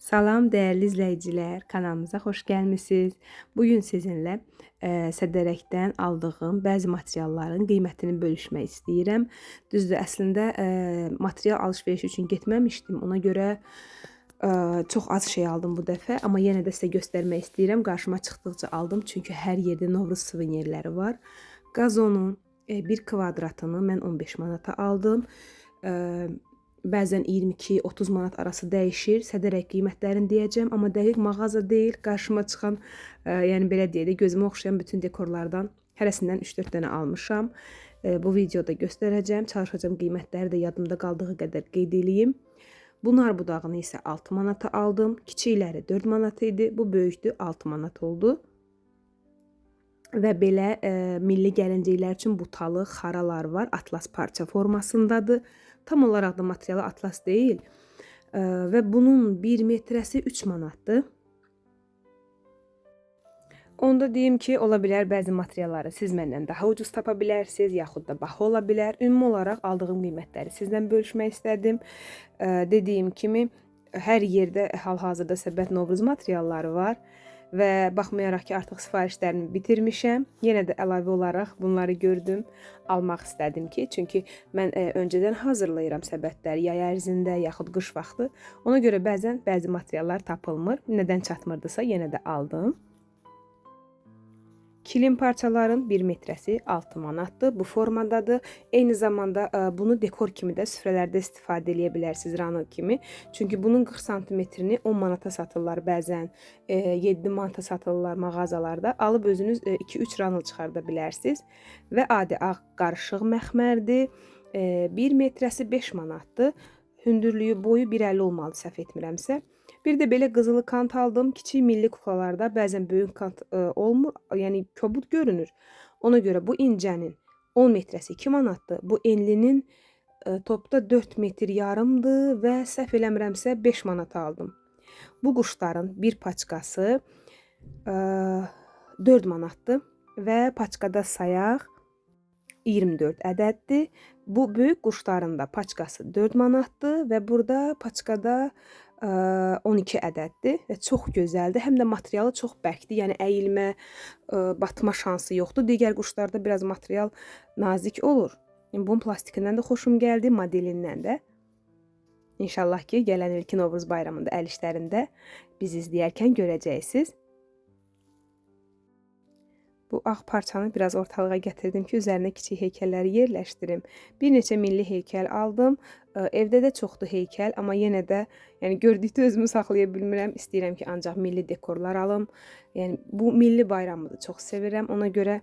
Salam dəyərli izləyicilər, kanalımıza xoş gəlmisiniz. Bugün sizinlə Sədərəkdən aldığım bəzi materialların qiymətini bölüşmək istəyirəm. Düzdür, əslində material alış-veriş üçün getməmişdim. Ona görə çox az şey aldım bu dəfə, amma yenə də sizə göstərmək istəyirəm. Qarşıma çıxdıqca aldım, çünki hər yerdə Novruz suvenirləri var. Qazonun bir kvadratını mən 15 manata aldım. Bəzən 22-30 manat arası dəyişir. Sədərək qiymətlərini deyəcəm, amma dəqiq mağaza deyil. Qarşıma çıxan, yəni belə deyək də, gözümə oxşayan bütün dekorlardan hərəsindən 3-4 dənə almışam. Bu videoda göstərəcəm. Çalışacağım qiymətləri də yadımda qaldığı qədər qeyd edeyim. Bu nar budağını isə 6 manata aldım. Kiçikləri 4 manat idi. Bu böyükdür, 6 manat oldu. Və belə milli gəlinciklər üçün butalı xaralar var. Atlas parça formasındadır. Tam olaraq da materialı atlas deyil. Və bunun 1 metrəsi 3 manatdır. Onda deyim ki, ola bilər bəzi materialları siz məndən daha ucuz tapa bilərsiniz, yaxud da baha ola bilər. Ümumi olaraq aldığım qiymətləri sizdən bölüşmək istədim. Dediyim kimi, hər yerdə hal-hazırda səbət Novruz materialları var. Və baxmayaraq ki, artıq sifarişlərimi bitirmişəm, yenə də əlavə olaraq bunları gördüm, almaq istədim ki, çünki mən öncədən hazırlayıram səbətləri yay ərzində yaxud qış vaxtı. Ona görə bəzi materiallar tapılmır. Nədən çatmırdısa yenə də aldım. Kilim parçaların 1 metrəsi 6 manatdır. Bu formadadır. Eyni zamanda bunu dekor kimi də süfrələrdə istifadə edə bilərsiniz, ranı kimi. Çünki bunun 40 santimetrini 10 manata satırlar bəzən, 7 manata satırlar mağazalarda. Alıb özünüz 2-3 ranı çıxarda bilərsiniz. Və adi ağ qarışıq məxmərdir. 1 metrəsi 5 manatdır. Hündürlüyü, boyu 1,50 olmalı, səhv etmirəmsə. Bir də belə qızılı kant aldım. Kiçik milli kuklalarda bəzən böyük kant olmur, yəni kobud görünür. Ona görə bu incənin 10 metrəsi 2 manatdır. Bu enlinin topda 4 metr yarımdır və səhv eləmirəmsə 5 manata aldım. Bu quşların bir paçkası 4 manatdır və paçkada sayaq 24 ədəddir. Bu böyük quşların da paçkası 4 manatdır və burada paçkada 12 ədəddir və çox gözəldir. Həm də materialı çox bərkdir, yəni əyilmə, batma şansı yoxdur. Digər quşlarda biraz material nazik olur. Bunun plastikindən də xoşum gəldi, modelindən də. İnşallah ki, gələn ilki Novruz bayramında əl işlərində biz izləyərkən görəcəksiniz. Bu ağ parçanı biraz ortalığa gətirdim ki, üzərinə kiçik heykəlləri yerləşdirim. Bir neçə milli heykəl aldım. Evdə də çoxdur heykəl, amma yenə də yəni gördükdə özümü saxlaya bilmirəm. İstəyirəm ki, ancaq milli dekorlar alım. Yəni bu milli bayramı da çox sevirəm. Ona görə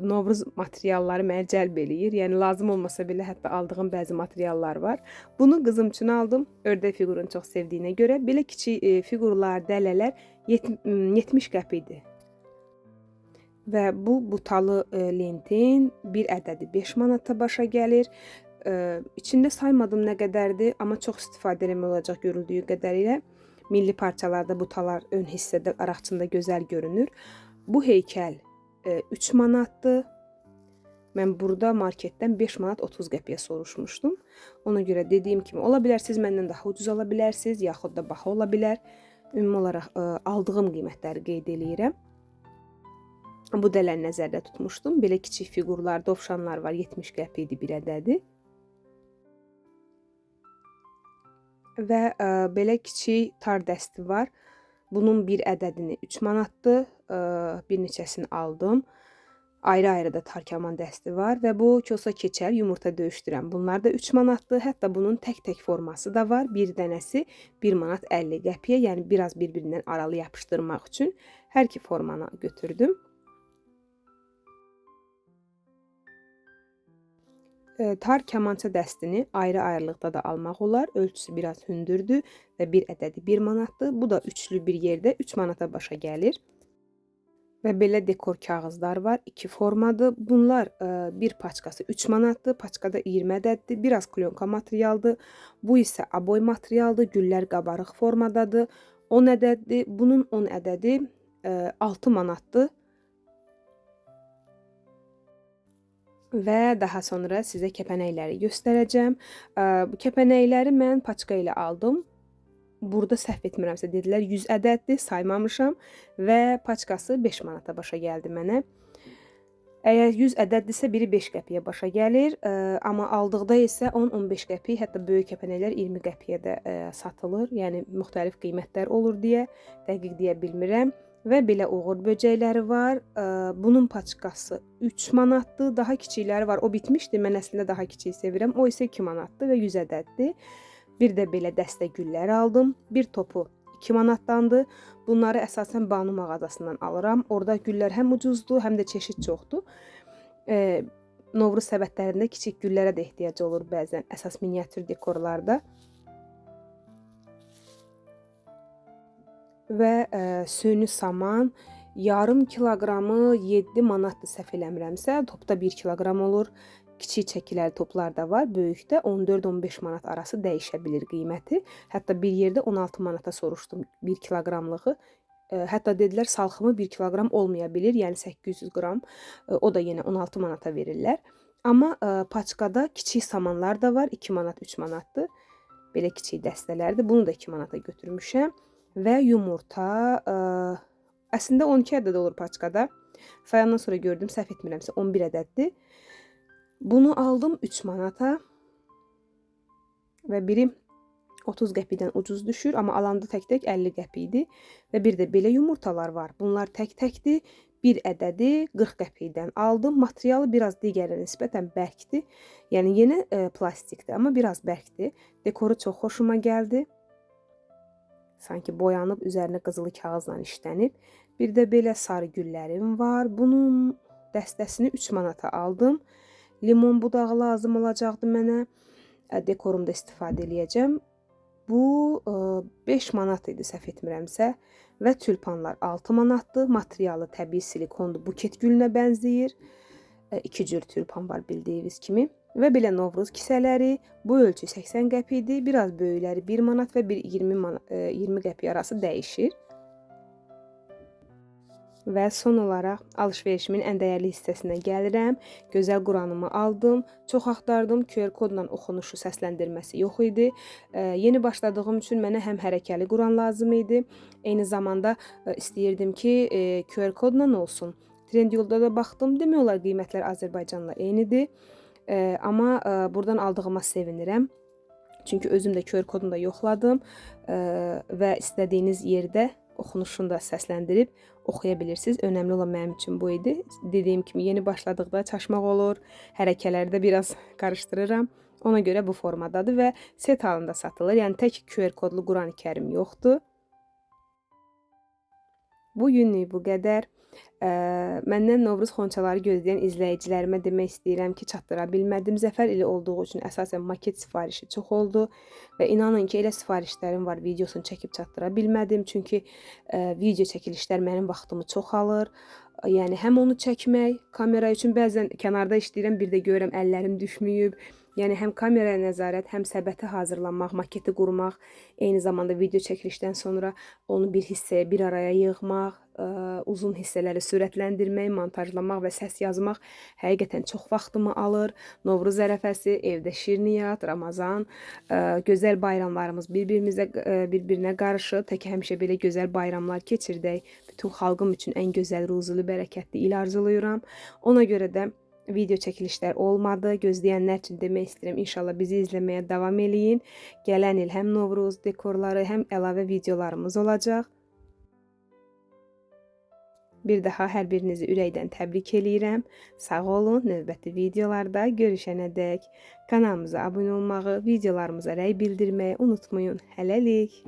Novruz materialları məni cəlb eləyir. Yəni lazım olmasa belə hətta aldığım bəzi materiallar var. Bunu qızım üçün aldım. Ördək fiqurunu çox sevdiyinə görə. Belə kiçik fiqurlar, dələlər 70 qəpikdir. Və bu butalı lentin bir ədədi 5 manata başa gəlir. İçində saymadım nə qədərdir, amma çox istifadə eləmək olacaq görüldüyü qədərilə. Milli parçalarda butalar ön hissədə, araqçında gözəl görünür. Bu heykəl 3 manatdır. Mən burada marketdən 5 manat 30 qəpiyə soruşmuşdum. Ona görə dediyim kimi, ola bilər siz məndən daha ucuz ala bilərsiniz, yaxud da baha ola bilər. Ümumi olaraq aldığım qiymətləri qeyd eləyirəm. Bu dələni nəzərdə tutmuşdum. Belə kiçik fiqurlar, dovşanlar var. 70 qəpikdir bir ədədi. Və belə kiçik tar dəsti var. Bunun bir ədədini 3 manatdır. Bir neçəsini aldım. Ayrı-ayrı da tar kaman dəsti var. Və bu kosa keçər, yumurta döyüşdürən. Bunlar da 3 manatdır. Hətta bunun tək-tək forması da var. Bir dənəsi 1 manat 50 qəpiyə. Yəni biraz bir-birindən aralı yapışdırmaq üçün hər iki formanı götürdüm. Tar kamança dəstini ayrı-ayrılıqda da almaq olar. Ölçüsü biraz hündürdür və bir ədədi 1 manatdır. Bu da üçlü bir yerdə 3 manata başa gəlir. Və belə dekor kağızlar var. 2 formadır. Bunlar bir paçkası 3 manatdır. Paçkada 20 ədəddir. Biraz klonka materialdır. Bu isə aboy materialdır. Güllər qabarıq formadadır. 10 ədəddir. Bunun 10 ədədi 6 manatdır. Və daha sonra sizə kəpənəkləri göstərəcəm. Bu kəpənəkləri mən paçka ilə aldım. burada səhv etmirəmsə dedilər 100 ədəddir, saymamışam və paçkası 5 manata başa gəldi mənə. Əgər 100 ədəddirsə biri 5 qəpiyə başa gəlir, amma aldıqda isə 10-15 qəpik, hətta böyük kəpənəklər 20 qəpiyə də satılır. Yəni müxtəlif qiymətlər olur deyə dəqiq deyə bilmirəm. Və belə uğur böcəkləri var. Bunun paçkası 3 manatdır. Daha kiçikləri var. O bitmişdi. Mən əslində daha kiçiyi sevirəm. O isə 2 manatdır və 100 ədəddir. Bir də belə dəstə güllər aldım. Bir topu 2 manatdandır. Bunları əsasən Banu mağazasından alıram. Orada güllər həm ucuzdur, həm də çeşid çoxdur. Novruz səbətlərində kiçik güllərə də ehtiyac olur bəzən, əsas miniatür dekorlarda. Və süni saman yarım kiloqramı 7 manatdır səhv eləmirəmsə, topda 1 kiloqram olur. Kiçik çəkiləri toplar da var, böyükdə 14-15 manat arası dəyişə bilir qiyməti. Hətta bir yerdə 16 manata soruşdum 1 kiloqramlığı. Hətta dedilər salxımı 1 kiloqram olmaya bilir, yəni 800 qram. O da yenə 16 manata verirlər. Amma paçkada kiçik samanlar da var, 2 manat, 3 manatdır. Belə kiçik dəstələrdir. Bunu da 2 manata götürmüşəm. Və yumurta, əslində 12 ədəd olur paçkada. Sayandan sonra gördüm, səhv etmirəmsə 11 ədəddir. Bunu aldım 3 manata və biri 30 qəpikdən ucuz düşür, amma alanda tək-tək 50 qəpikdir. Və bir də belə yumurtalar var. Bunlar tək-təkdir. Bir ədədi 40 qəpikdən aldım. Materialı biraz digərinə nisbətən bərkdir. Yəni yenə plastikdir, amma biraz bərkdir. Dekoru çox xoşuma gəldi. Sanki boyanıb, üzərinə qızılı kağızla işlənib. Bir də belə sarı güllərim var. Bunun dəstəsini 3 manata aldım. Limon budağı lazım olacaqdı mənə. Dekorumda istifadə eləyəcəm. Bu 5 manat idi səhv etmirəmsə. Və tülpanlar 6 manatdır. Materialı təbii silikondur. Buket gülünə bənzəyir. 2 cür tülpan var bildiyiniz kimi. Və belə Novruz kisələri. Bu ölçü 80 qəpikdir. Biraz böyükləri 1 manat və 20 qəpik arası dəyişir. Və son olaraq alış-verişimin ən dəyərli hissəsinə gəlirəm. Gözəl Quranımı aldım. Çox axtardım. QR kodla oxunuşu, səsləndirməsi yox idi. Yeni başladığım üçün mənə həm hərəkəli Quran lazım idi. Eyni zamanda istəyirdim ki, QR kodla olsun. Trendyolda da baxdım. Demək olar qiymətlər Azərbaycanla eynidir. Amma buradan aldığıma sevinirəm. Çünki özüm də QR kodunu da yoxladım və istədiyiniz yerdə oxunuşunu da səsləndirib oxuya bilirsiniz. Önəmli olan mənim üçün bu idi. Dediyim kimi yeni başladıqda çaşmaq olur. Hərəkələri də biraz qarışdırıram. Ona görə bu formadadır və set halında satılır. Yəni tək QR kodlu Qurani-Kərim yoxdur. Bu günlük bu qədər. Məndən Novruz xonçaları gözləyən izləyicilərimə demək istəyirəm ki, çatdıra bilmədim. Zəfər ili olduğu üçün əsasən maket sifarişi çox oldu və inanın ki, elə sifarişlərim var, videosunu çəkib çatdıra bilmədim. Çünki video çəkilişlər mənim vaxtımı çox alır. Yəni həm onu çəkmək, kamera üçün bəzən kənarda işləyirəm, bir də görürəm əllərim düşməyib. Yəni həm kameraya nəzarət, həm səbəti hazırlanmaq, maketi qurmaq, eyni zamanda video çəkilişdən sonra onu bir hissəyə, bir araya yığmaq, uzun hissələri sürətləndirmək, montajlamaq və səs yazmaq həqiqətən çox vaxtımı alır. Novruz ərəfəsi, evdə şirniyyat, Ramazan, gözəl bayramlarımız bir-birinə qarışıb. Tək həmişə belə gözəl bayramlar keçirdək. Bütün xalqım üçün ən gözəl, ruzulu, bərəkətli il arzulayıram. Ona görə də video çəkilişlər olmadı. Gözləyənlər üçün demək istəyirəm, inşallah bizi izləməyə davam eləyin. Gələn il həm Novruz dekorları, həm əlavə videolarımız olacaq. Bir daha hər birinizi ürəkdən təbrik eləyirəm. Sağ olun, növbəti videolarda görüşənədək kanalımıza abunə olmağı, videolarımıza rəy bildirməyi unutmayın. Hələlik.